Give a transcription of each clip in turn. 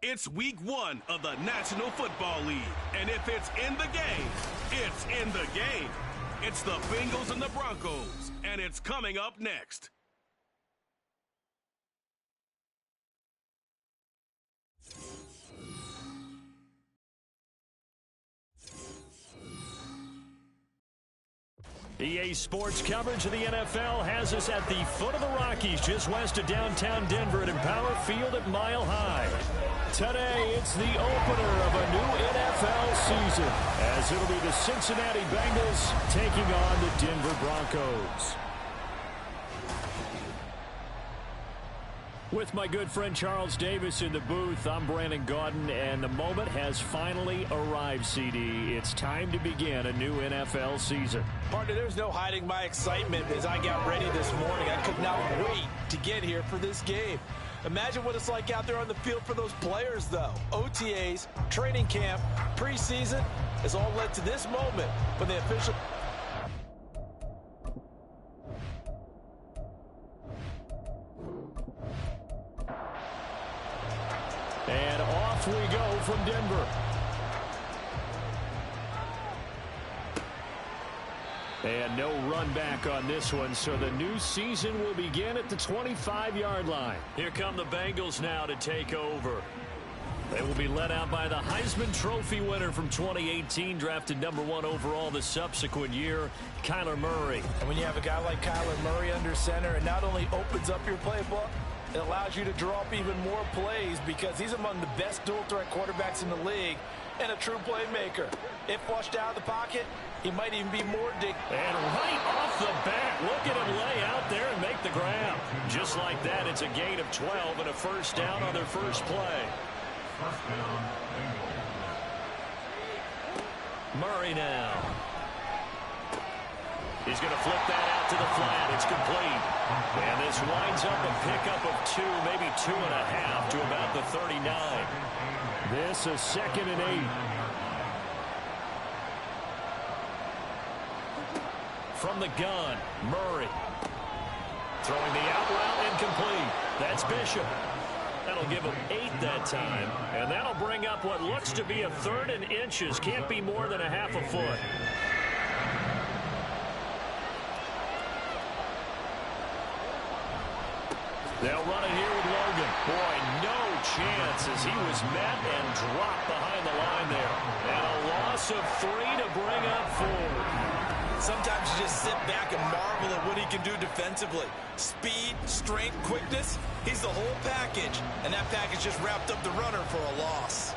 It's week 1 of the National Football League. And if it's in the game, it's in the game. It's the Bengals and the Broncos. And it's coming up next. EA Sports coverage of the NFL has us at the foot of the Rockies, just west of downtown Denver at Empower Field at Mile High. Today, it's the opener of a new NFL season, as it'll be the Cincinnati Bengals taking on the Denver Broncos. With my good friend Charles Davis in the booth, I'm Brandon Gaudin, and the moment has finally arrived, CD. It's time to begin a new NFL season. Partner, there's no hiding my excitement as I got ready this morning. I could not wait to get here for this game. Imagine what it's like out there on the field for those players, though. OTAs, training camp, preseason has all led to this moment when the official... And off we go from Denver. And no run back on this one, so the new season will begin at the 25-yard line. Here come the Bengals now to take over. They will be led out by the Heisman Trophy winner from 2018, drafted #1 overall the subsequent year, Kyler Murray. And when you have a guy like Kyler Murray under center, it not only opens up your playbook, it allows you to draw up even more plays because he's among the best dual-threat quarterbacks in the league and a true playmaker. If flushed out of the pocket, he might even be more And right off the bat, look at him lay out there and make the grab. Just like that, it's a gain of 12 and a first down on their first play. Murray now. He's going to flip that out to the flat. It's complete. And this winds up a pickup of 2, maybe 2.5 to about the 39. This is 2nd and 8. From the gun, Murray. Throwing the out route incomplete. That's Bishop. That'll give him 8 that time. And that'll bring up what looks to be a 3rd and inches. Can't be more than a half a foot. They'll run it here with Logan. Boy, no chance as he was met and dropped behind the line there. And a loss of 3 to bring up 4. Sometimes you just sit back and marvel at what he can do defensively. Speed, strength, quickness, he's the whole package. And that package just wrapped up the runner for a loss.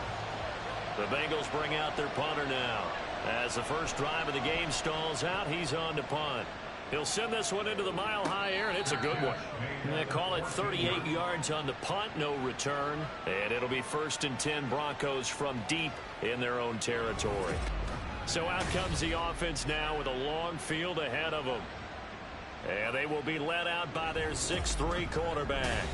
The Bengals bring out their punter now. As the first drive of the game stalls out, he's on to punt. He'll send this one into the mile-high air, and it's a good one. They call it 38 yards on the punt, no return. And it'll be 1st and 10 Broncos from deep in their own territory. So out comes the offense now with a long field ahead of them. And they will be led out by their 6'3" quarterback.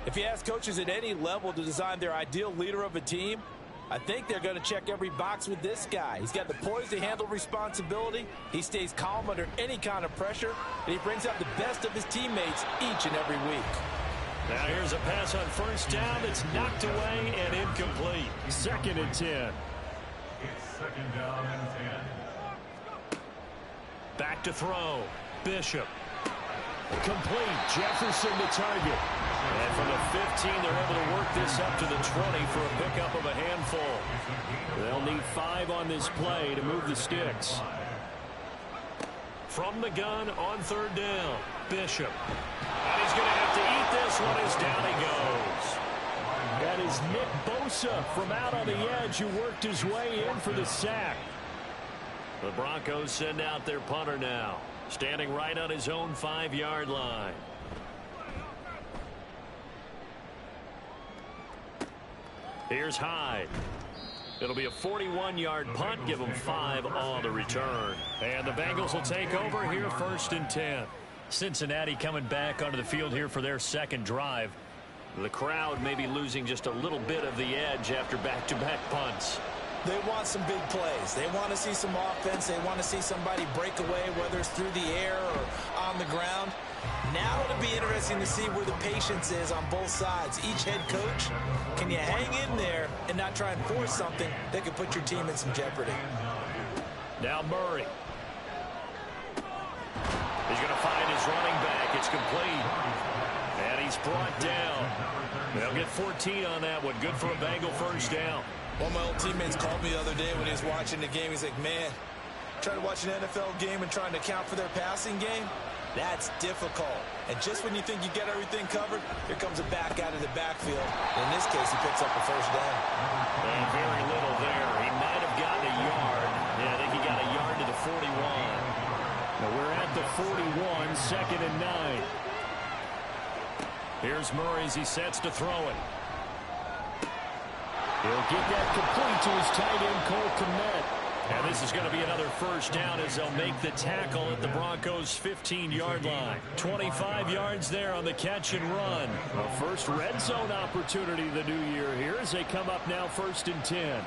If you ask coaches at any level to design their ideal leader of a team, I think they're going to check every box with this guy. He's got the poise to handle responsibility. He stays calm under any kind of pressure, and he brings out the best of his teammates each and every week. Now here's a pass on first down that's knocked away and incomplete. 2nd and 10. It's 2nd down and 10. Back to throw. Bishop. Complete. Jefferson to target. And from the 15, they're able to work this up to the 20 for a pickup of a handful. They'll need 5 on this play to move the sticks. From the gun on 3rd down, Bishop. And he's going to have to eat this one as down he goes. That is Nick Bosa from out on the edge who worked his way in for the sack. The Broncos send out their punter now, standing right on his own 5-yard line. Here's Hyde. It'll be a 41-yard punt, give them 5 on the return. And the Bengals will take over here 1st and 10. Cincinnati coming back onto the field here for their second drive. The crowd may be losing just a little bit of the edge after back-to-back punts. They want some big plays. They want to see some offense. They want to see somebody break away, whether it's through the air or on the ground. Now it'll be interesting to see where the patience is on both sides. Each head coach, can you hang in there and not try and force something that could put your team in some jeopardy? Now Murray. He's going to find his running back. It's complete. And he's brought down. They'll get 14 on that one. Good for a Bengal first down. One of my old teammates called me the other day when he was watching the game. He's like, man, trying to watch an NFL game and trying to account for their passing game, that's difficult. And just when you think you get everything covered, here comes a back out of the backfield. And in this case, he picks up a first down. And very little there. He might have gotten a yard. Yeah, I think he got a yard to the 41. Now we're at the 41, 2nd and 9. Here's Murray as he sets to throw it. He'll get that complete to his tight end, Cole Kmet. And this is going to be another first down as they'll make the tackle at the Broncos' 15-yard line. 25 yards there on the catch and run. A first red zone opportunity the new year here as they come up now 1st and 10.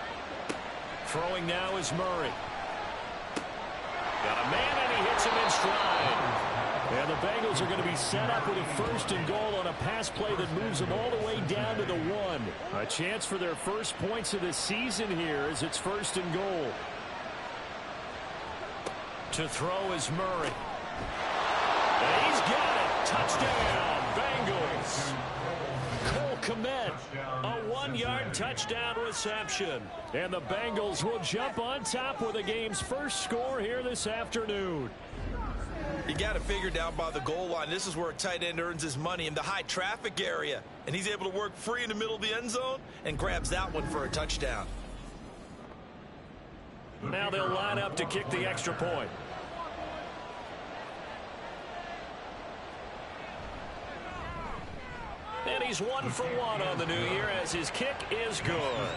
Throwing now is Murray. Got a man and he hits him in stride. And the Bengals are going to be set up with a 1st and goal on a pass play that moves them all the way down to the 1. A chance for their first points of the season here as it's 1st and goal. To throw is Murray. And he's got it. Touchdown, Bengals. Cole Kmet, a 1-yard touchdown reception. And the Bengals will jump on top with the game's first score here this afternoon. You got to figure down by the goal line. This is where a tight end earns his money in the high traffic area. And he's able to work free in the middle of the end zone and grabs that one for a touchdown. Now they'll line up to kick the extra point. And he's 1 for 1 on the new year as his kick is good.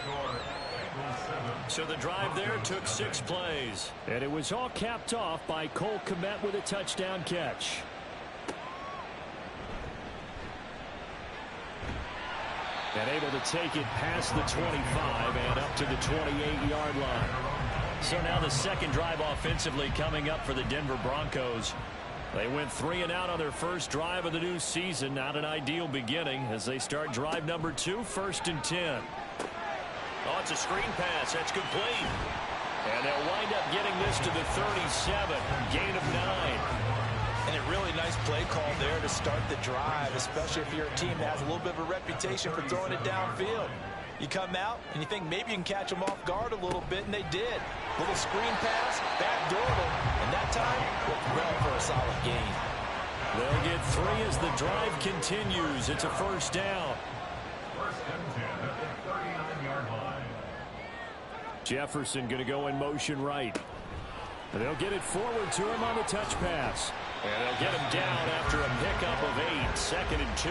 So the drive there took 6 plays. And it was all capped off by Cole Kmet with a touchdown catch. And able to take it past the 25 and up to the 28-yard line. So now the second drive offensively coming up for the Denver Broncos. They went 3 and out on their first drive of the new season. Not an ideal beginning as they start drive number 2, 1st and 10. Oh, it's a screen pass. That's complete. And they'll wind up getting this to the 37. Gain of 9. And a really nice play call there to start the drive, especially if you're a team that has a little bit of a reputation for throwing it downfield. You come out and you think maybe you can catch them off guard a little bit, and they did. Little screen pass, backdoor them, and that time looked well for a solid gain. They'll get 3 as the drive continues. It's a first down. 1st and 10 at the 39-yard line. Jefferson going to go in motion right. And they'll get it forward to him on the touch pass. And they'll get him down after a pickup of 8, 2nd and 2.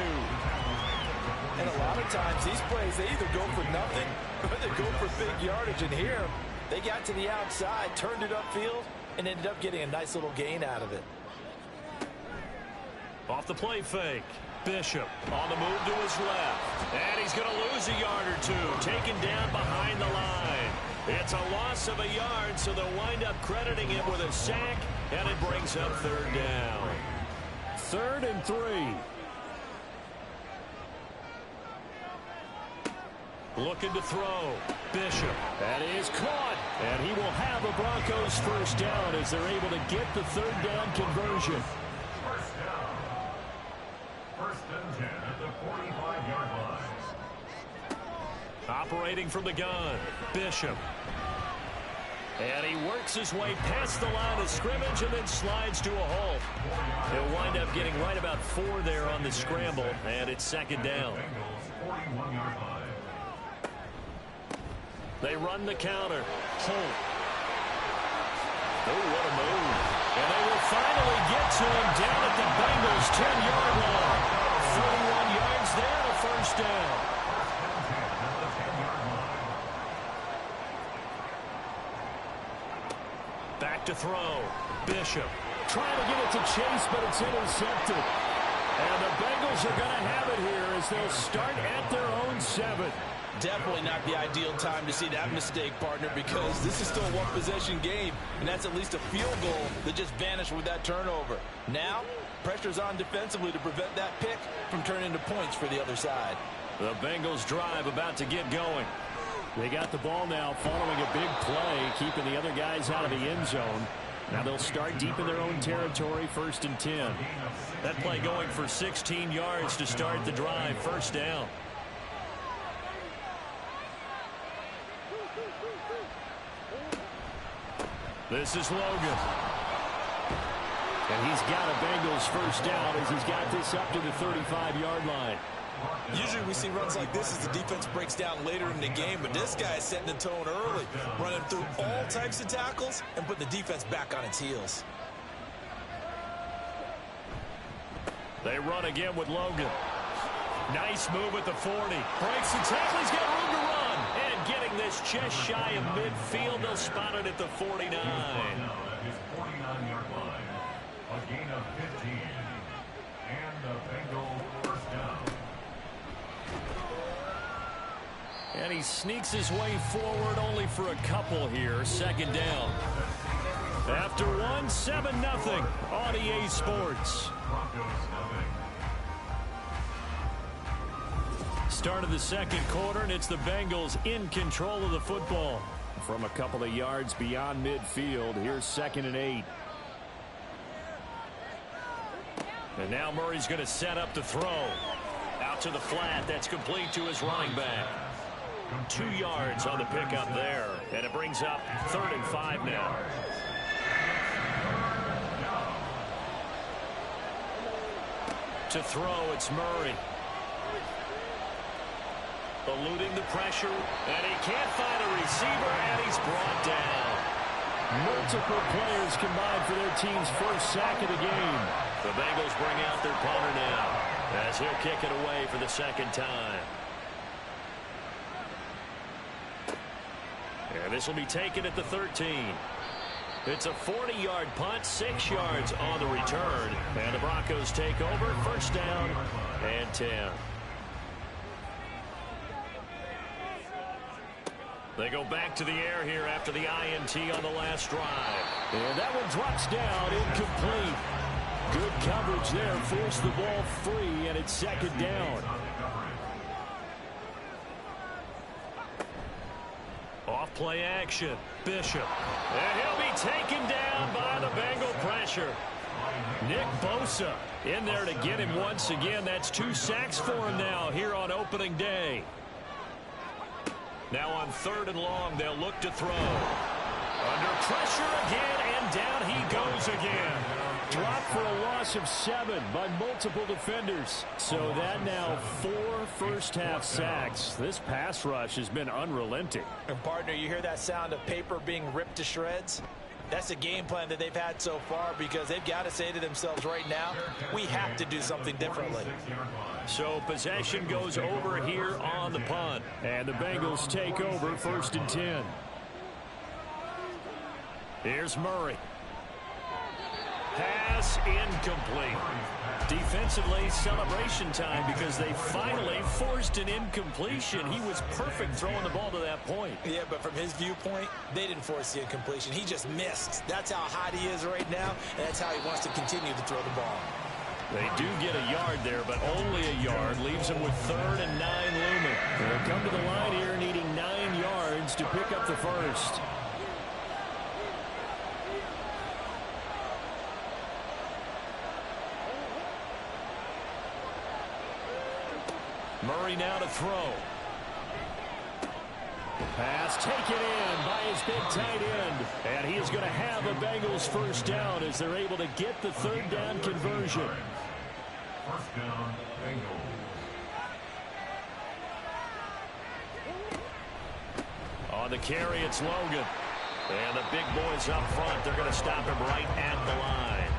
And a lot of times these plays, they either go for nothing or they go for big yardage. And here, they got to the outside, turned it upfield, and ended up getting a nice little gain out of it. Off the play fake. Bishop on the move to his left. And he's going to lose a yard or 2. Taken down behind the line. It's a loss of a yard, so they'll wind up crediting him with a sack, and it brings up 3rd down. 3rd and 3. Looking to throw. Bishop. That is caught. And he will have a Broncos first down as they're able to get the 3rd down conversion. First down. 1st and 10 at the 45-yard line. Operating from the gun. Bishop. And he works his way past the line of scrimmage and then slides to a halt. He'll wind up getting right about 4 there on the scramble, and it's 2nd down. Bengals 41-yard line. They run the counter. Holt. Oh, what a move. And they will finally get to him down at the Bengals' 10-yard line. 31 yards there, a first down. Back to throw. Bishop trying to get it to Chase, but it's intercepted. And the Bengals are going to have it here as they'll start at their own 7. Definitely not the ideal time to see that mistake, partner, because this is still a one-possession game, and that's at least a field goal that just vanished with that turnover. Now, pressure's on defensively to prevent that pick from turning into points for the other side. The Bengals drive about to get going. They got the ball now following a big play, keeping the other guys out of the end zone. Now they'll start deep in their own territory, 1st and 10. That play going for 16 yards to start the drive, 1st down. This is Logan. And he's got a Bengals 1st down as he's got this up to the 35-yard line. Usually we see runs like this as the defense breaks down later in the game, but this guy is setting the tone early, running through all types of tackles and putting the defense back on its heels. They run again with Logan. Nice move at the 40. Breaks the tackle. He's got room to run. And getting this just shy of midfield. They'll spot it at the 49. His 49-yard line. A gain of 15. And the Bengals 1st down. And he sneaks his way forward only for a couple here. 2nd down. After one, 7-0 on EA Sports. Start of the 2nd quarter, and it's the Bengals in control of the football. From a couple of yards beyond midfield, here's 2nd and 8. And now Murray's going to set up the throw. Out to the flat. That's complete to his running back. 2 yards on the pickup there. And it brings up 3rd and 5 now. To throw, it's Murray. Eluding the pressure. And he can't find a receiver, and he's brought down. Multiple players combined for their team's 1st sack of the game. The Bengals bring out their punter now as he'll kick it away for the 2nd time. And this will be taken at the 13. It's a 40-yard punt, 6 yards on the return. And the Broncos take over, 1st down and 10. They go back to the air here after the INT on the last drive. And that one drops down, incomplete. Good coverage there, forced the ball free, and it's 2nd down. Off play action, Bishop. And he'll be taken down by the Bengal pressure. Nick Bosa in there to get him once again. That's 2 sacks for him now here on opening day. Now on 3rd and long, they'll look to throw. Under pressure again, and down he goes again. Dropped for a loss of 7 by multiple defenders. So that now 4 first-half sacks. This pass rush has been unrelenting. And partner, you hear that sound of paper being ripped to shreds? That's a game plan that they've had so far because they've got to say to themselves right now, we have to do something differently. So possession goes over here on the punt. And the Bengals take over 1st and 10. Here's Murray. Pass incomplete. Defensively, celebration time because they finally forced an incompletion. He was perfect throwing the ball to that point. Yeah, but from his viewpoint, they didn't force the incompletion. He just missed. That's how hot he is right now, and that's how he wants to continue to throw the ball. They do get a yard there, but only a yard. Leaves them with 3rd and 9 looming. They'll come to the line here needing 9 yards to pick up the 1st. Murray now to throw. Pass taken in by his big tight end. And he is going to have a Bengals 1st down as they're able to get the 3rd down conversion. 1st down, Bengals. On the carry, it's Logan. And the big boys up front, they're going to stop him right at the line.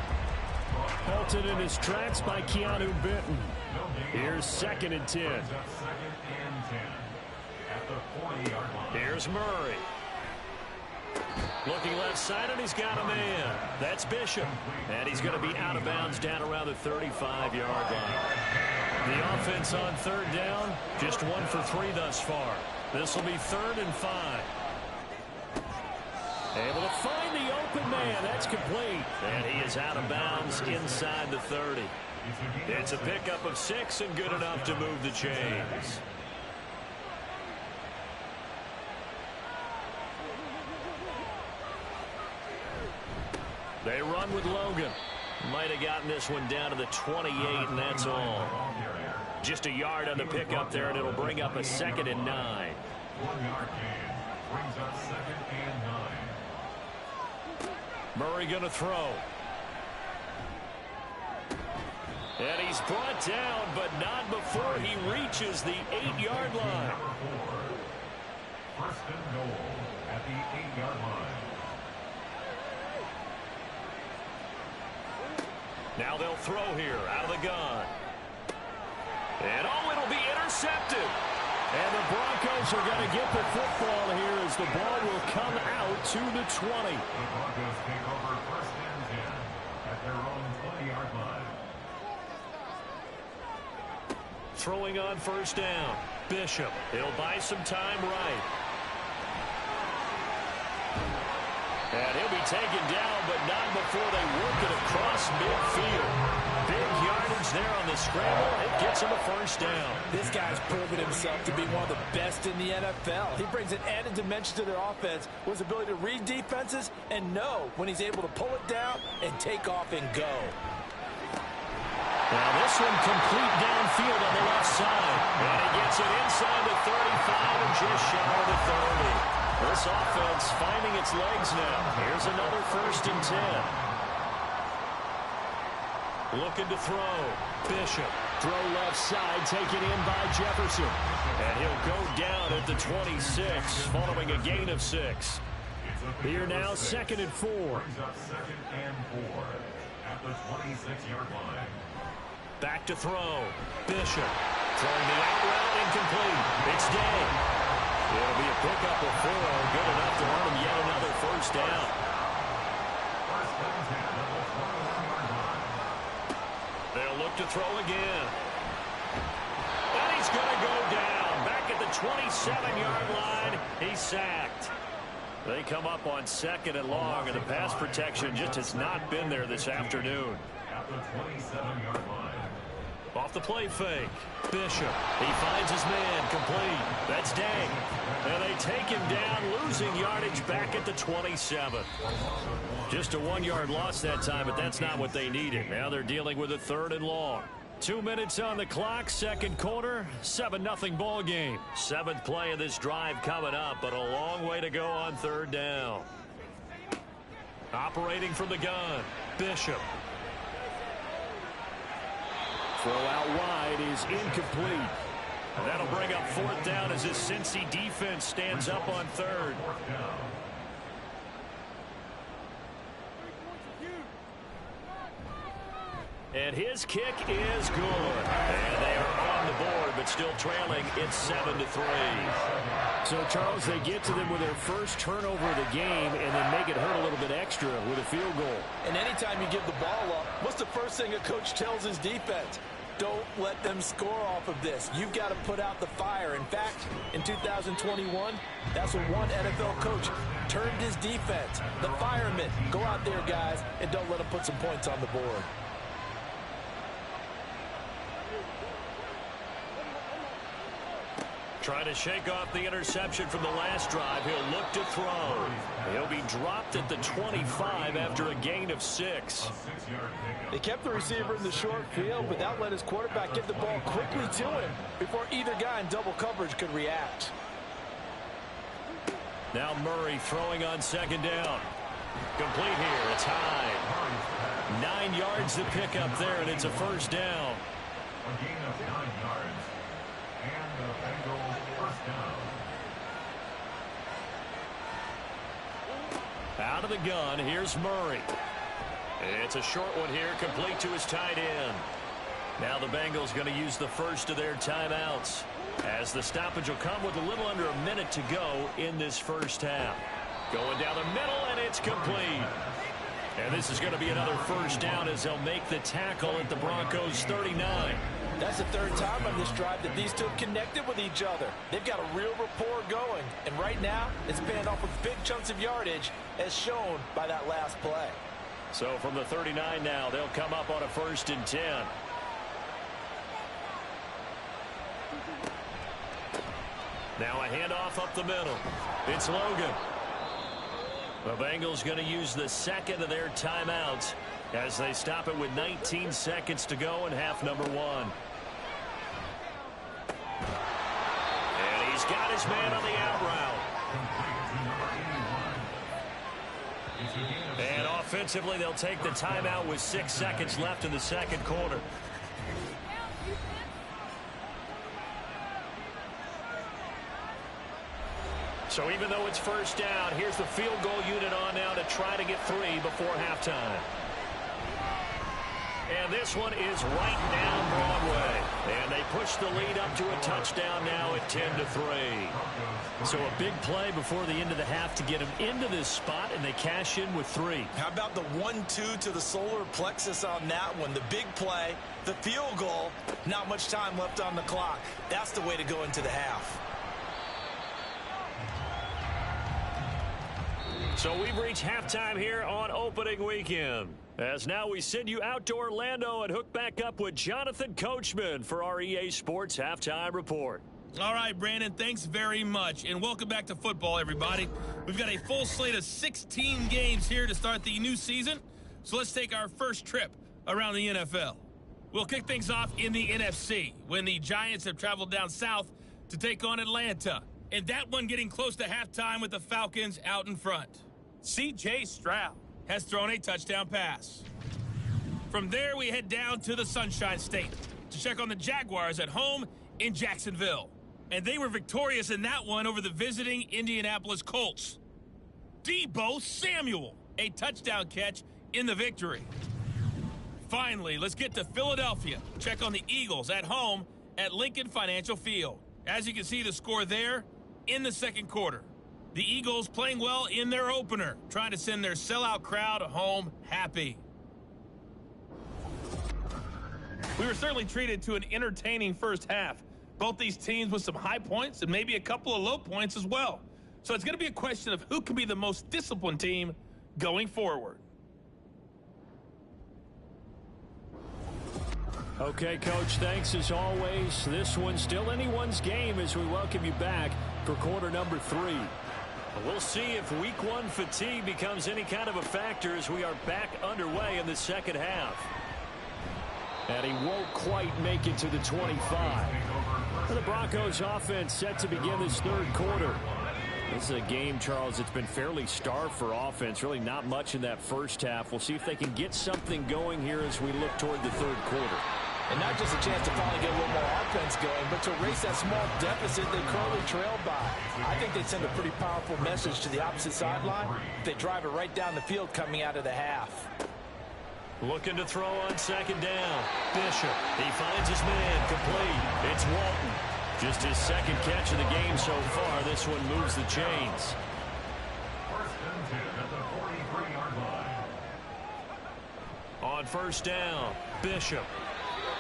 Halted in his tracks by Keanu Benton. Here's 2nd and 10. At the 40-yard line. Here's Murray. Looking left side, and he's got a man. That's Bishop. And he's going to be out of bounds down around the 35-yard line. The offense on third down, just 1 for 3 thus far. This will be 3rd and 5. Able to find the open man. That's complete. And he is out of bounds inside the 30. It's a pickup of 6 and good enough to move the chains. They run with Logan. Might have gotten this one down to the 28, and that's all. Just a yard on the pickup there, and it'll bring up a 2nd and 9. 1-yard gain brings up 2nd and 9. Murray going to throw. And he's brought down, but not before he reaches the 8-yard line. Number 4, 1st and goal at the 8-yard line. Now they'll throw here out of the gun. And it'll be intercepted. And the Broncos are going to get the football here as the ball will come out to the 20. The Broncos take over 1st and 10 at their own 20-yard line. Throwing on 1st down. Bishop. He'll buy some time right. And he'll be taken down, but not before they work it across midfield. Big yardage there on the scramble. It gets him a 1st down. This guy's proven himself to be one of the best in the NFL. He brings an added dimension to their offense with his ability to read defenses and know when he's able to pull it down and take off and go. Now this one complete downfield on the left side. And he gets it inside the 35 and just shy of the 30. This offense finding its legs now. Here's another 1st and 10. Looking to throw. Bishop. Throw left side, taken in by Jefferson. And he'll go down at the 26, following a gain of 6. Here now, 2nd and 4. Brings up 2nd and 4 at the 26-yard line. Back to throw. Bishop. Throwing the out route, incomplete. It's Day. It'll be a pickup of 4, good enough to earn him yet another 1st down. 1st and 10 at the 21-yard line. They'll look to throw again. And he's going to go down. Back at the 27-yard line, he's sacked. They come up on 2nd and long, and the pass protection just has not been there this afternoon. At the 27-yard line. Off the play fake. Bishop. He finds his man. Complete. That's Day. And they take him down, losing yardage back at the 27. Just a 1-yard loss that time, but that's not what they needed. Now they're dealing with a 3rd and long. 2 minutes on the clock, 2nd quarter, 7-0 ball game. 7th play of this drive coming up, but a long way to go on 3rd down. Operating from the gun, Bishop. Throw out wide is incomplete. And that'll bring up 4th down as his Cincy defense stands up on 3rd. And his kick is good. And they are on the board, but still trailing. It's 7-3. So, Charles, they get to them with their first turnover of the game and then make it hurt a little bit extra with a field goal. And anytime you give the ball up, what's the first thing a coach tells his defense? Don't let them score off of this. You've got to put out the fire. In fact, in 2021, that's what one NFL coach turned his defense. The firemen. Go out there, guys, and don't let them put some points on the board. Trying to shake off the interception from the last drive. He'll look to throw. He'll be dropped at the 25 after a gain of 6. They kept the receiver in the short field, but that let his quarterback get the ball quickly to him before either guy in double coverage could react. Now Murray throwing on 2nd down. Complete here. It's high. 9 yards to pick up there, and it's a 1st down. A gain of 9 yards. And the Bengals 1st down. Out of the gun, here's Murray. It's a short one here, complete to his tight end. Now the Bengals going to use the first of their timeouts, as the stoppage will come with a little under a minute to go in this 1st half. Going down the middle, and it's complete. And this is going to be another first down as they'll make the tackle at the Broncos 39. That's the third time on this drive that these two have connected with each other. They've got a real rapport going. And right now, it's paying off with big chunks of yardage, as shown by that last play. So from the 39 now, they'll come up on a 1st and 10. Now a handoff up the middle. It's Logan. The Bengals going to use the second of their timeouts as they stop it with 19 seconds to go in half number 1. And he's got his man on the out route. And offensively, they'll take the timeout with 6 seconds left in the second quarter. So even though it's first down, here's the field goal unit on now to try to get 3 before halftime. And this one is right down Broadway. And they push the lead up to a touchdown now at 10-3. So a big play before the end of the half to get them into this spot, and they cash in with 3. How about the 1-2 to the solar plexus on that one? The big play, the field goal, not much time left on the clock. That's the way to go into the half. So we've reached halftime here on opening weekend. As now we send you out to Orlando and hook back up with Jonathan Coachman for our EA Sports Halftime Report. All right, Brandon, thanks very much. And welcome back to football, everybody. We've got a full slate of 16 games here to start the new season. So let's take our first trip around the NFL. We'll kick things off in the NFC when the Giants have traveled down south to take on Atlanta. And that one getting close to halftime with the Falcons out in front. C.J. Stroud has thrown a touchdown pass. From there, we head down to the Sunshine State to check on the Jaguars at home in Jacksonville. And they were victorious in that one over the visiting Indianapolis Colts. Deebo Samuel, a touchdown catch in the victory. Finally, let's get to Philadelphia. Check on the Eagles at home at Lincoln Financial Field. As you can see, the score there in the second quarter. The Eagles playing well in their opener, trying to send their sellout crowd home happy. We were certainly treated to an entertaining first half. Both these teams with some high points and maybe a couple of low points as well. So it's going to be a question of who can be the most disciplined team going forward. Okay, Coach, thanks as always. This one's still anyone's game as we welcome you back for quarter number 3. We'll see if week 1 fatigue becomes any kind of a factor as we are back underway in the second half. And he won't quite make it to the 25. The Broncos offense set to begin this third quarter. This is a game, Charles, it's been fairly starved for offense. Really not much in that first half. We'll see if they can get something going here as we look toward the third quarter. And not just a chance to finally get a little more offense going, but to erase that small deficit they currently trailed by. I think they send a pretty powerful message to the opposite sideline. They drive it right down the field coming out of the half. Looking to throw on second down. Bishop, he finds his man, complete. It's Walton. Just his second catch of the game so far. This one moves the chains. 1st and 10 at the 43-yard line. On first down, Bishop.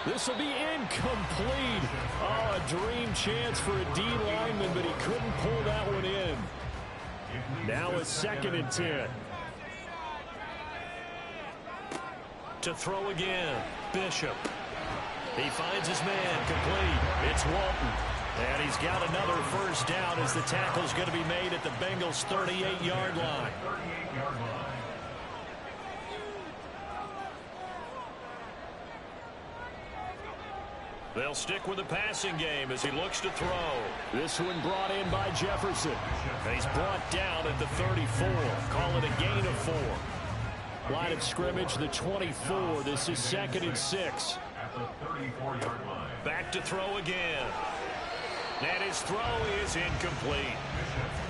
This will be incomplete. Oh, a dream chance for a D lineman, but he couldn't pull that one in. Now a 2nd and 10. To throw again, Bishop. He finds his man, complete. It's Walton. And he's got another first down as the tackle's going to be made at the Bengals' 38-yard line. 38-yard line. They'll stick with the passing game as he looks to throw. This one brought in by Jefferson. He's brought down at the 34. Call it a gain of 4. Line of scrimmage, the 24. This is 2nd and 6. At the 34-yard line. Back to throw again. And his throw is incomplete.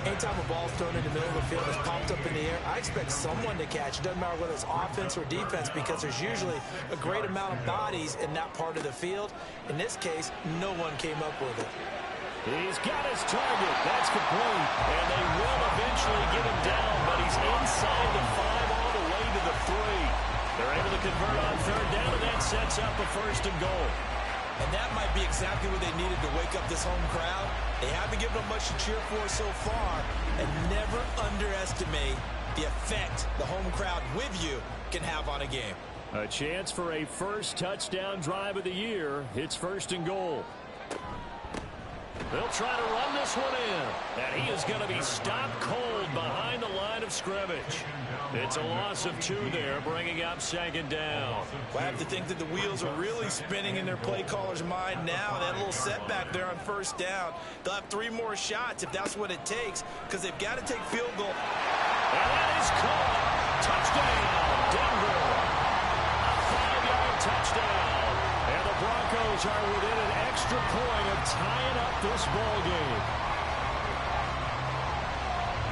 Anytime a ball's thrown in the middle of the field and is popped up in the air, I expect someone to catch. It doesn't matter whether it's offense or defense because there's usually a great amount of bodies in that part of the field. In this case, no one came up with it. He's got his target. That's complete. And they will eventually get him down, but he's inside the 5 all the way to the 3. They're able to convert on third down, and that sets up a 1st and goal. And that might be exactly what they needed to wake up this home crowd. They haven't given them much to cheer for so far. And never underestimate the effect the home crowd with you can have on a game. A chance for a first touchdown drive of the year. It's 1st and goal. They'll try to run this one in. And he is going to be stopped cold behind the line of scrimmage. It's a loss of 2 there, bringing up 2nd down. Well, I have to think that the wheels are really spinning in their play caller's mind now. They had a little setback there on 1st down. They'll have 3 more shots if that's what it takes, because they've got to take field goal. And that is caught. Touchdown, Denver. A 5-yard touchdown. And the Broncos are within an extra point of tying up this ball game.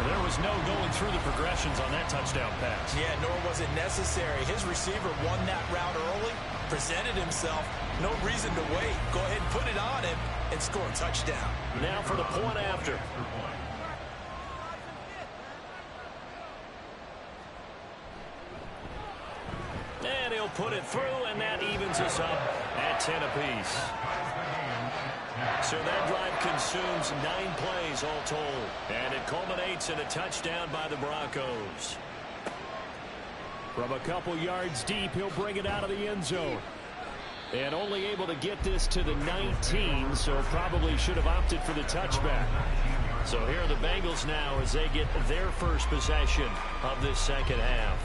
There was no going through the progressions on that touchdown pass. Yeah, nor was it necessary. His receiver won that route early, presented himself. No reason to wait. Go ahead and put it on him and score a touchdown. Now for the point after. And he'll put it through, and that evens us up at 10 apiece. So that drive consumes 9 plays all told. And it culminates in a touchdown by the Broncos. From a couple yards deep, he'll bring it out of the end zone. And only able to get this to the 19, so probably should have opted for the touchback. So here are the Bengals now as they get their first possession of this 2nd half.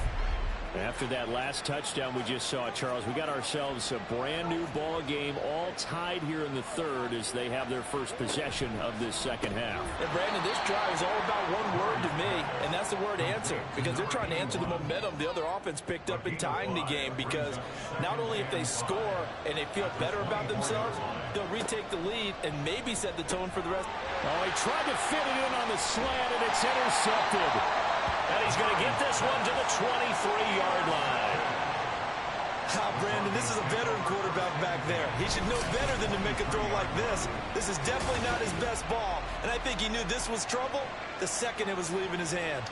After that last touchdown we just saw, Charles, we got ourselves a brand new ball game, all tied here in the 3rd as they have their first possession of this 2nd half. And Brandon, this drive is all about one word to me, and that's the word answer, because they're trying to answer the momentum the other offense picked up in tying the game, because not only if they score and they feel better about themselves, they'll retake the lead and maybe set the tone for the rest. Oh, he tried to fit it in on the slant, and it's intercepted. And he's going to get this one to the 23-yard line. Brandon, this is a veteran quarterback back there. He should know better than to make a throw like this. This is definitely not his best ball. And I think he knew this was trouble the second it was leaving his hand.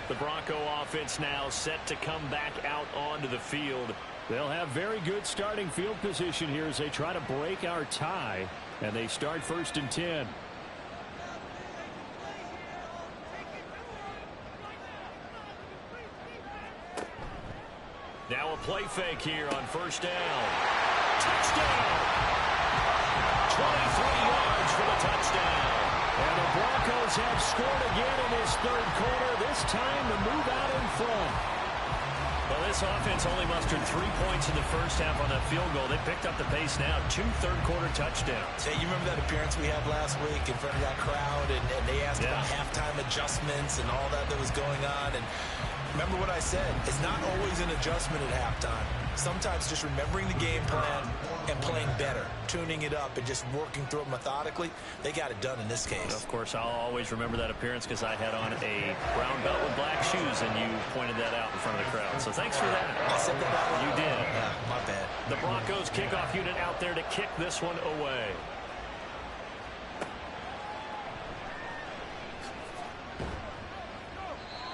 The Bronco offense now set to come back out onto the field. They'll have very good starting field position here as they try to break our tie. And they start 1st and 10. Now a play fake here on 1st down. Touchdown! 23 yards for the touchdown. And the Broncos have scored again in this 3rd quarter, this time to move out in front. Well, this offense only mustered 3 points in the 1st half on that field goal. They picked up the pace now. 2 third-quarter touchdowns. Hey, you remember that appearance we had last week in front of that crowd, and they asked about halftime adjustments and all that was going on, and remember what I said, it's not always an adjustment at halftime. Sometimes just remembering the game plan and playing better, tuning it up and just working through it methodically. They got it done in this case. Of course, I'll always remember that appearance because I had on a brown belt with black shoes, and you pointed that out in front of the crowd. So thanks for that. I said that out loud. You did. Yeah, my bad. The Broncos kickoff unit out there to kick this one away.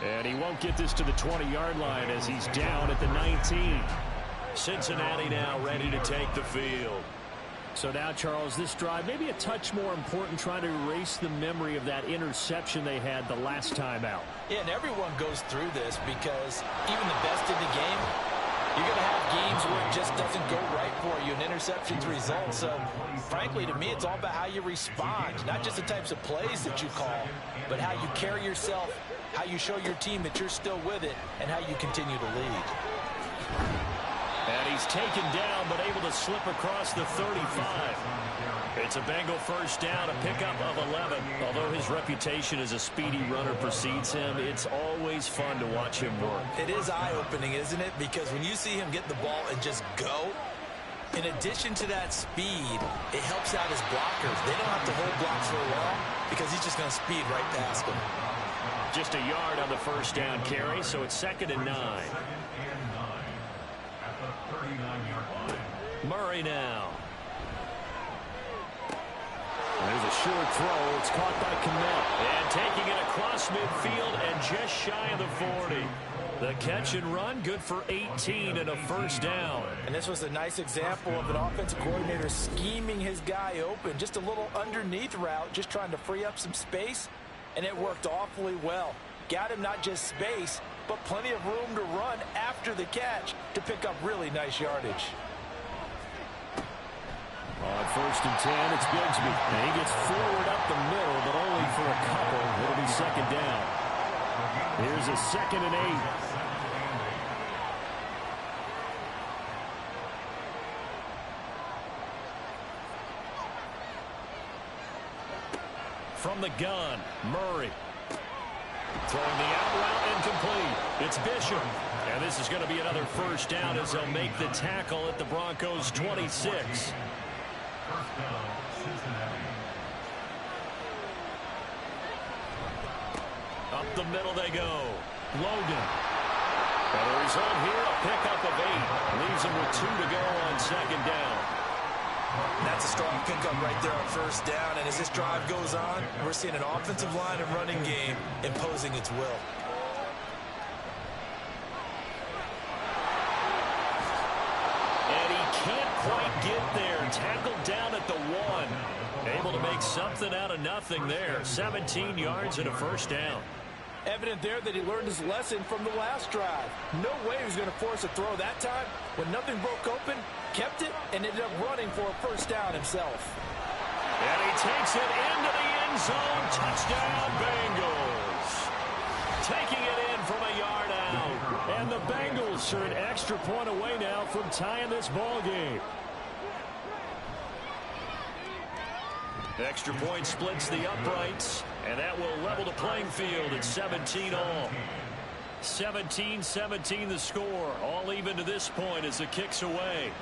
And he won't get this to the 20-yard line as he's down at the 19. Cincinnati now ready to take the field. So now, Charles, this drive maybe a touch more important, trying to erase the memory of that interception they had the last time out. Yeah, and everyone goes through this because even the best in the game, you're going to have games where it just doesn't go right for you and interceptions result. So, frankly, to me, it's all about how you respond, not just the types of plays that you call, but how you carry yourself, how you show your team that you're still with it, and how you continue to lead. And he's taken down, but able to slip across the 35. It's a Bengal 1st down, a pickup of 11. Although his reputation as a speedy runner precedes him, it's always fun to watch him work. It is eye-opening, isn't it? Because when you see him get the ball and just go, in addition to that speed, it helps out his blockers. They don't have to hold blocks for long because he's just going to speed right past them. Just a yard on the 1st down carry, so it's 2nd and 9. At the 39-yard line. Murray now. There's a short throw. It's caught by Kmet. And taking it across midfield and just shy of the 40. The catch and run, good for 18 and a first down. And this was a nice example of an offensive coordinator scheming his guy open. Just a little underneath route, just trying to free up some space, and it worked awfully well. Got him not just space, but plenty of room to run after the catch to pick up really nice yardage. On 1st and 10, it's Bigsby. And he gets forward up the middle, but only for a couple. It'll be second down. Here's a 2nd and 8. From the gun, Murray. Throwing the out route incomplete. It's Bishop. And this is going to be another first down as they'll make the tackle at the Broncos' 26. Up the middle they go. Logan. And the result here, a pickup of 8. Leaves him with 2 to go on second down. That's a strong pickup right there on first down. And as this drive goes on, we're seeing an offensive line and running game imposing its will. And he can't quite get there. Tackled down at the 1. Able to make something out of nothing there. 17 yards and a first down. Evident there that he learned his lesson from the last drive. No way he was going to force a throw that time. When nothing broke open, kept it, and ended up running for a first down himself. And he takes it into the end zone. Touchdown, Bengals. Taking it in from a yard out. And the Bengals are an extra point away now from tying this ball game. Extra point splits the uprights, and that will level the playing field at 17 all. 17-17 the score. All even to this point as the kick's away.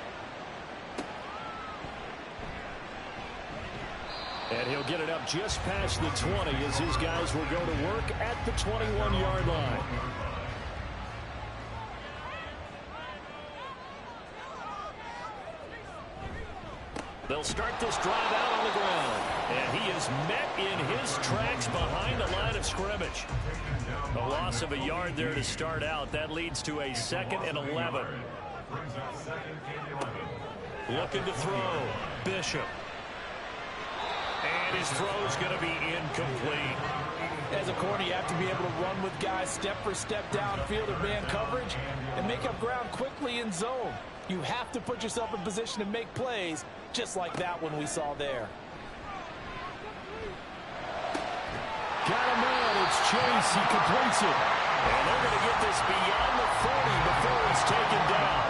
And he'll get it up just past the 20 as his guys will go to work at the 21-yard line. They'll start this drive out on the ground. And he is met in his tracks behind the line of scrimmage. A loss of a yard there to start out. That leads to a 2nd and 11. Looking to throw. Bishop. And his throw's going to be incomplete. As a corner, you have to be able to run with guys step for step downfield or man coverage and make up ground quickly in zone. You have to put yourself in position to make plays, just like that one we saw there. Got a man. It's Chase. He completes it. And they're going to get this beyond the 40 before he's taken down.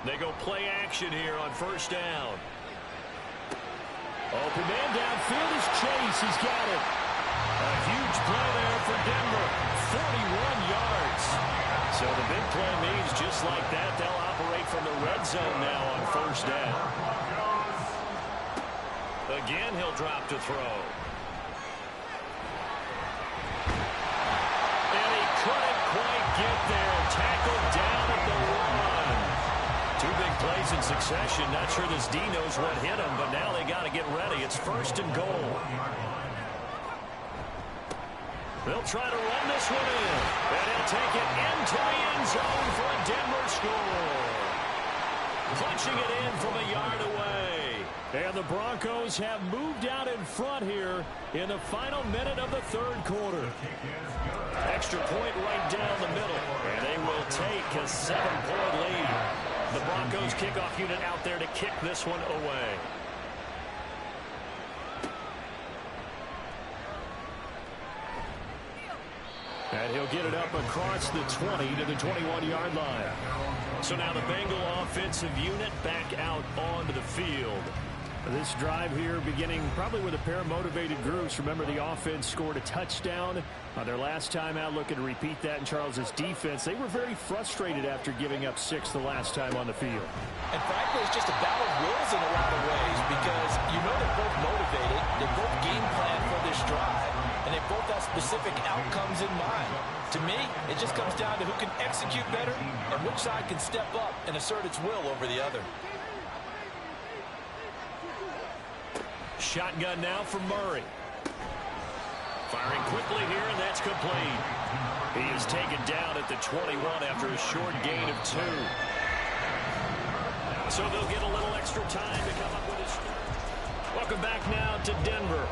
They go play action here on first down. Open man downfield is Chase. He's got it. A huge play there for Denver. 41 yards. So the big play means just like that, they'll operate from the red zone now on first down. Again, he'll drop to throw. And he couldn't quite get there. Tackled down at the 1. 2 big plays in succession. Not sure this D knows what hit him, but now they got to get ready. It's 1st and goal. They'll try to run this one in. And he'll take it into the end zone for a Denver score. Punching it in from a yard away. And the Broncos have moved out in front here in the final minute of the 3rd quarter. Extra point right down the middle. And they will take a 7-point lead. The Broncos kickoff unit out there to kick this one away. And he'll get it up across the 20 to the 21-yard line. So now the Bengal offensive unit back out onto the field. This drive here beginning probably with a pair of motivated groups. Remember, the offense scored a touchdown on their last time out. Looking to repeat that in Charles's defense. They were very frustrated after giving up 6 the last time on the field. And frankly, it's just a battle of wills in a lot of ways because you know they're both motivated. They both game plan for this drive. and they both have specific outcomes in mind. To me, it just comes down to who can execute better and which side can step up and assert its will over the other. Shotgun now for Murray. Firing quickly here, and that's complete. He is taken down at the 21 after a short gain of 2. So they'll get a little extra time to come up with his third. Welcome back now to Denver.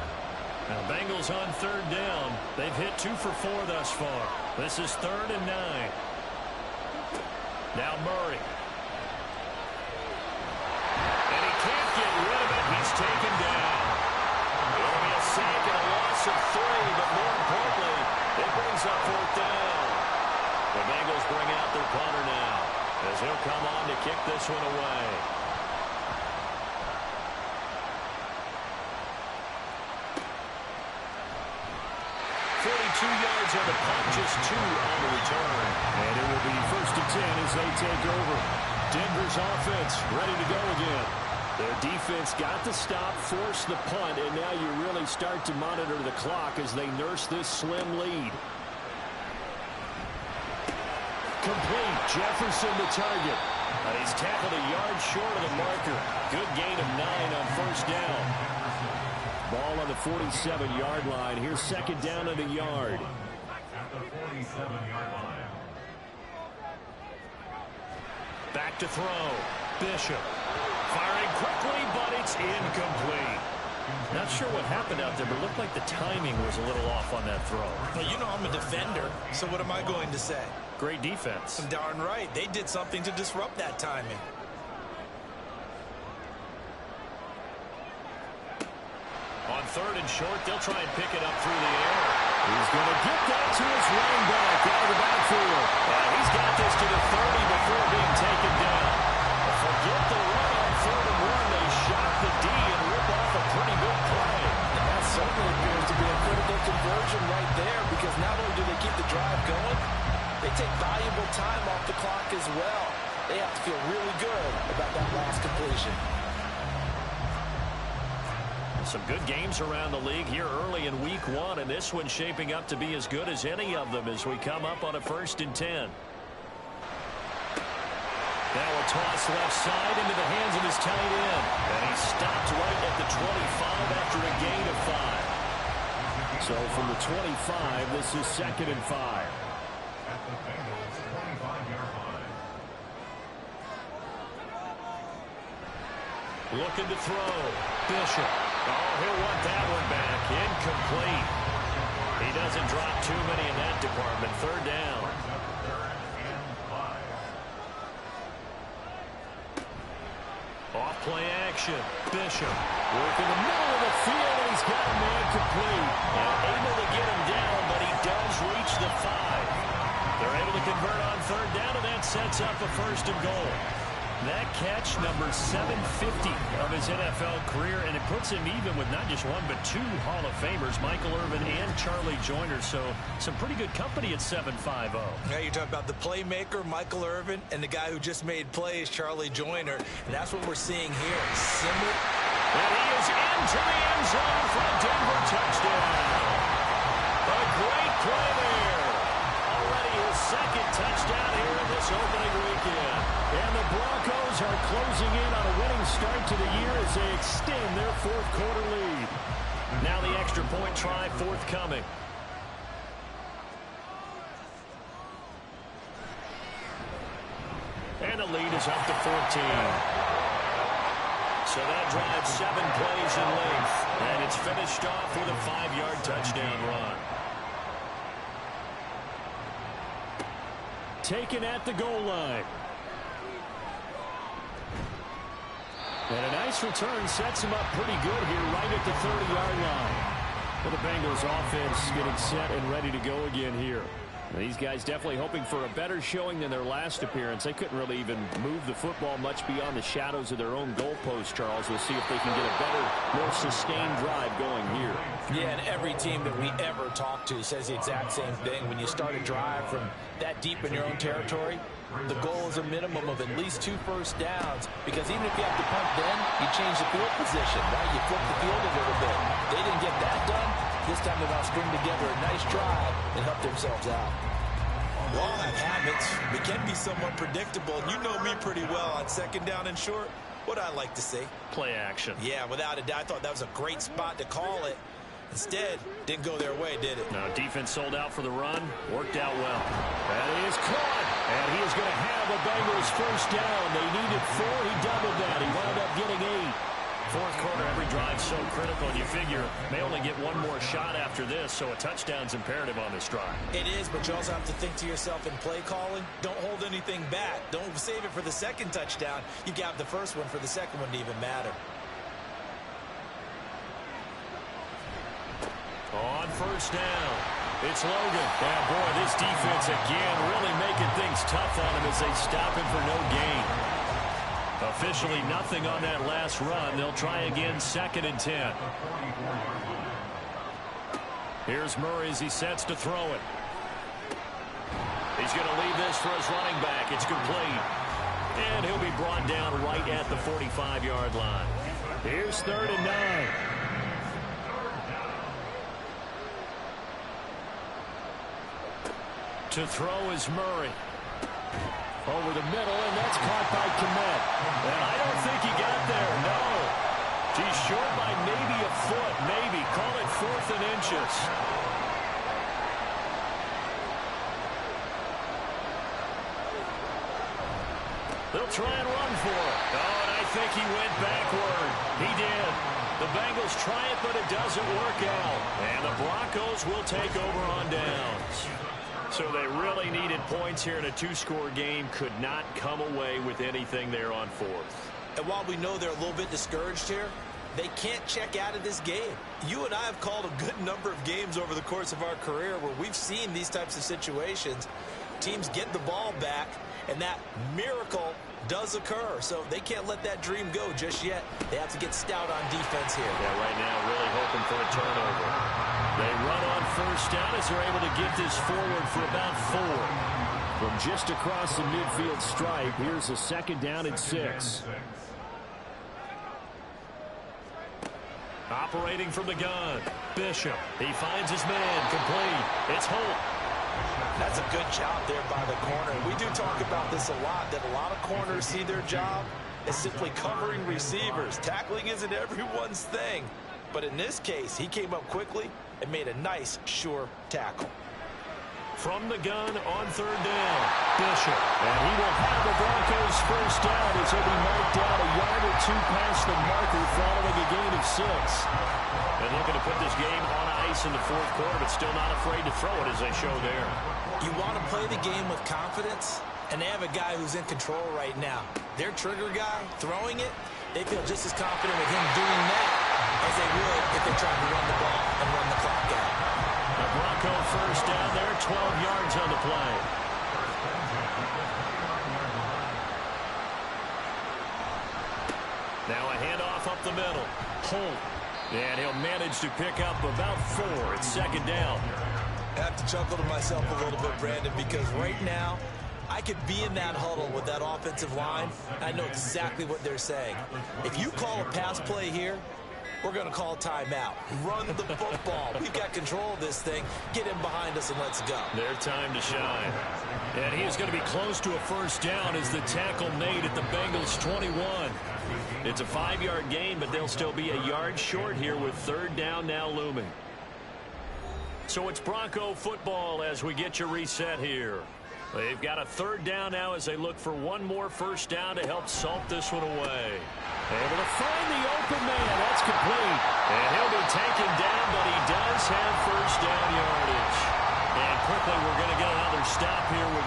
Now Bengals on 3rd down. They've hit 2 for 4 thus far. This is 3rd and 9. Now Murray. And he can't get rid of it. He's taken down. It'll be a sack and a loss of 3, but more importantly, it brings up 4th down. The Bengals bring out their punter now, as he'll come on to kick this one away. Yards on the punt, just 2 on the return. And it will be 1st and 10 as they take over. Denver's offense ready to go again. Their defense got the stop, forced the punt, and now you really start to monitor the clock as they nurse this slim lead. Complete. Jefferson the target. And he's tackled a yard short of the marker. Good gain of 9 on 1st down. Ball on the 47-yard line. Here's 2nd down and a yard. At the 47-yard line. Back to throw. Bishop. Firing quickly, but it's incomplete. Not sure what happened out there, but it looked like the timing was a little off on that throw. Well, you know I'm a defender, so what am I going to say? Great defense. Darn right. They did something to disrupt that timing. On 3rd and short, they'll try and pick it up through the air. He's going to get that to his running back out of the backfield. And he's got this to the 30 before being taken down. Forget the run on 3rd and 1. They shot the D and rip off a pretty good play. And that certainly appears to be a critical conversion right there, because not only do they keep the drive going, they take valuable time off the clock as well. They have to feel really good about that last completion. Some good games around the league here early in week 1, and this one's shaping up to be as good as any of them as we come up on a 1st and 10. Now a toss left side into the hands of his tight end. And he stopped right at the 25 after a gain of 5. So from the 25, this is 2nd and 5. At the Bengals 25-yard line. Looking to throw. Bishop. Oh, he'll want that one back. Incomplete. He doesn't drop too many in that department. 3rd down. Off play action. Bishop. Work in the middle of the field, and he's got a man complete. And able to get him down, but he does reach the 5. They're able to convert on 3rd down, and that sets up a 1st and goal. That catch, number 750 of his NFL career, and it puts him even with not just 1 but 2 Hall of Famers, Michael Irvin and Charlie Joyner. So some pretty good company at 750. Now you talk about the playmaker, Michael Irvin, and the guy who just made plays, Charlie Joyner. And that's what we're seeing here. Similar. And he is into the end zone for a Denver touchdown. A great play there. Already his 2nd touchdown here in this opening weekend. And the Broncos are closing in on a winning start to the year as they extend their 4th quarter lead. Now the extra point try forthcoming. And the lead is up to 14. So that drives 7 plays in length. And it's finished off with a 5-yard touchdown run. Taken at the goal line. And a nice return sets him up pretty good here right at the 30-yard line. Well, the Bengals offense getting set and ready to go again here. These guys definitely hoping for a better showing than their last appearance. They couldn't really even move the football much beyond the shadows of their own goalpost, Charles. We'll see if they can get a better, more sustained drive going here. Yeah, and every team that we ever talk to says the exact same thing. When you start a drive from that deep in your own territory, the goal is a minimum of at least 2 first downs, because even if you have to punt then, you change the field position, right? You flip the field a little bit. They didn't get that done. This time they're going to string together a nice drive and help themselves out. We all have habits. We can be somewhat predictable. And you know me pretty well on second down and short. What I like to say? Play action. Yeah, without a doubt. I thought that was a great spot to call it. Instead, didn't go their way, did it? Now, defense sold out for the run. Worked out well. That is caught. And he is going to have a Bengals first down. They needed 4. He doubled that. He wound up getting 8. Fourth quarter, every drive so critical, and you figure may only get one more shot after this, so a touchdown's imperative on this drive. It is, but you also have to think to yourself in play calling, don't hold anything back. Don't save it for the second touchdown. You got the first one for the second one to even matter. On first down, it's Logan. And boy, this defense again really making things tough on him as they stop him for no gain. Officially nothing on that last run. They'll try again, 2nd and 10. Here's Murray as he sets to throw it. He's going to leave this for his running back. It's complete. And he'll be brought down right at the 45-yard line. Here's 3rd and 9. To throw is Murray. Over the middle, and that's caught by Kmet. And I don't think he got there, no. He's short by maybe a foot, maybe. Call it 4th and inches. They'll try and run for it. Oh, and I think he went backward. He did. The Bengals try it, but it doesn't work out. And the Broncos will take over on downs. So they really needed points here in a 2-score game. Could not come away with anything there on 4th. And while we know they're a little bit discouraged here, they can't check out of this game. You and I have called a good number of games over the course of our career where we've seen these types of situations. Teams get the ball back, and that miracle does occur. So they can't let that dream go just yet. They have to get stout on defense here. Yeah, right now really hoping for a turnover. They run on first down as they're able to get this forward for about 4. From just across the midfield stripe, here's a 2nd down and 6. Operating from the gun, Bishop. He finds his man, complete. It's Holt. That's a good job there by the corner. We do talk about this a lot, that a lot of corners see their job as simply covering receivers. Tackling isn't everyone's thing. But in this case, he came up quickly and made a nice, sure tackle. From the gun on 3rd down, Bishop. And he will have the Broncos first down as he'll be marked down a yard or 2 past the marker following a gain of 6. And looking to put this game on ice in the 4th quarter, but still not afraid to throw it as they show there. You want to play the game with confidence, and they have a guy who's in control right now. Their trigger guy throwing it, they feel just as confident with him doing that as they would if they tried to run the ball and run the clock out. The Bronco first down there, 12 yards on the play. Now a handoff up the middle. Holt. And he'll manage to pick up about 4. It's 2nd down. I have to chuckle to myself a little bit, Brandon, because right now I could be in that huddle with that offensive line. I know exactly what they're saying. If you call a pass play here, we're going to call timeout. Run the football. We've got control of this thing. Get him behind us and let's go. Their time to shine. And he is going to be close to a first down as the tackle made at the Bengals 21. It's a 5-yard gain, but they'll still be a yard short here with 3rd down now looming. So it's Bronco football as we get you reset here. They've got a 3rd down now as they look for one more first down to help salt this one away. Able to find the open man. That's complete. And he'll be taken down, but he does have first down yardage. And quickly we're going to get another stop here with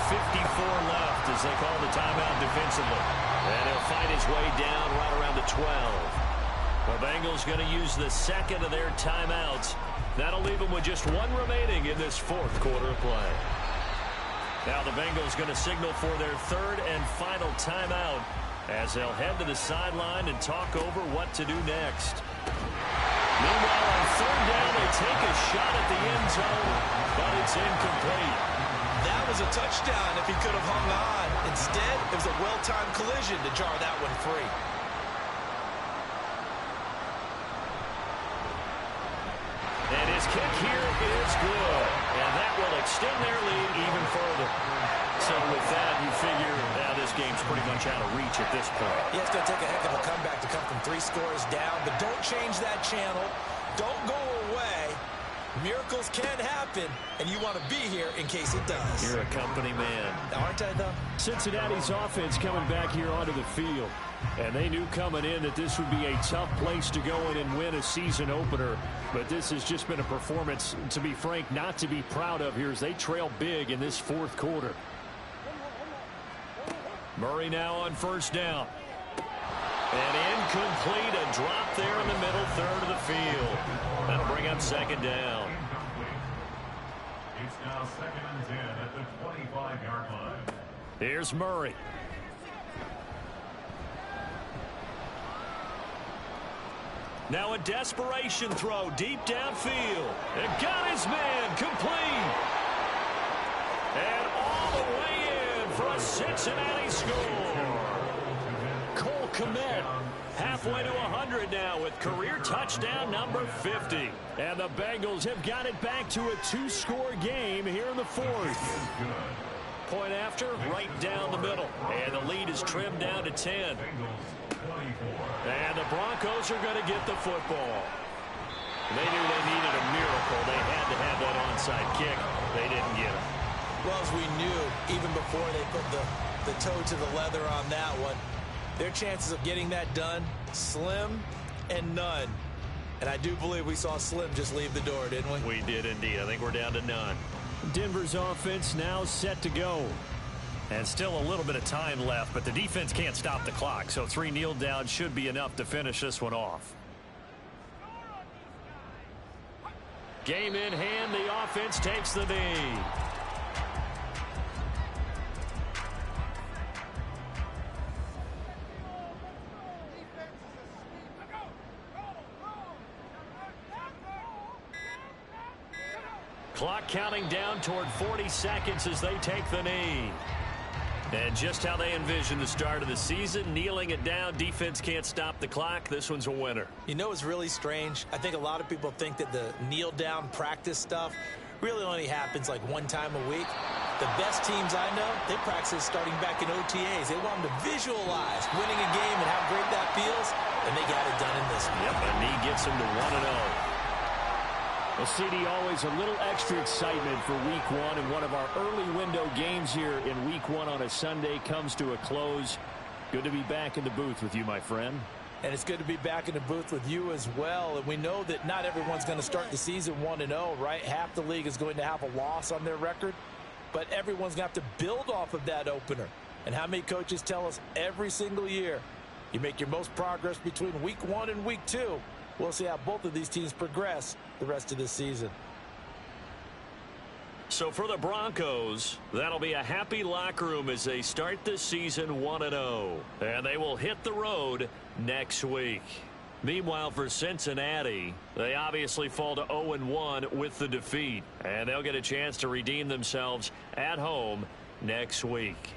1:54 left as they call the timeout defensively. And he'll find his way down right around the 12. The Bengals going to use the 2nd of their timeouts. That'll leave them with just 1 remaining in this 4th quarter of play. Now the Bengals going to signal for their 3rd and final timeout as they'll head to the sideline and talk over what to do next. Meanwhile, on 3rd down, they take a shot at the end zone, but it's incomplete. That was a touchdown if he could have hung on. Instead, it was a well-timed collision to jar that one free. And His kick here is good. And that will extend their lead even further. So with that, you figure now this game's pretty much out of reach at this point. Yeah, it's going to take a heck of a comeback to come from 3 scores down. But don't change that channel. Don't go away. Miracles can happen, and you want to be here in case it does. You're a company man. Aren't I, though? Cincinnati's offense coming back here onto the field. And they knew coming in that this would be a tough place to go in and win a season opener. But this has just been a performance, to be frank, not to be proud of here as they trail big in this 4th quarter. Murray now on 1st down. And incomplete, a drop there in the middle third of the field. That'll bring up 2nd down. It's now 2nd and 10 at the 25-yard line. Here's Murray. Now a desperation throw deep downfield. And got his man complete. And all the way in for a Cincinnati score. Cole Kmet halfway to 100 now with career touchdown number 50. And the Bengals have got it back to a 2-score game here in the 4th. Point after, right down the middle. And the lead is trimmed down to 10. And the Broncos are going to get the football. They knew they needed a miracle. They had to have that onside kick. They didn't get it. Well, as we knew, even before they put the toe to the leather on that one, their chances of getting that done, slim and none. And I do believe we saw Slim just leave the door, didn't we? We did indeed. I think we're down to none. Denver's offense now set to go. And still a little bit of time left, but the defense can't stop the clock. So 3 kneel downs should be enough to finish this one off. Game in hand, the offense takes the knee. Clock counting down toward 40 seconds as they take the knee. And just how they envision the start of the season, kneeling it down, defense can't stop the clock. This one's a winner. You know what's really strange? I think a lot of people think that the kneel-down practice stuff really only happens like 1 time a week. The best teams I know, they practice starting back in OTAs. They want them to visualize winning a game and how great that feels, and they got it done in this one. Yep, a knee gets them to 1-0. Well, CD, always a little extra excitement for Week 1, and one of our early window games here in Week 1 on a Sunday comes to a close. Good to be back in the booth with you, my friend. And it's good to be back in the booth with you as well. And we know that not everyone's going to start the season 1-0, right? Half the league is going to have a loss on their record, but everyone's going to have to build off of that opener. And how many coaches tell us every single year, you make your most progress between Week 1 and Week 2. We'll see how both of these teams progress the rest of this season. So for the Broncos, that'll be a happy locker room as they start this season 1-0. And they will hit the road next week. Meanwhile, for Cincinnati, they obviously fall to 0-1 with the defeat. And they'll get a chance to redeem themselves at home next week.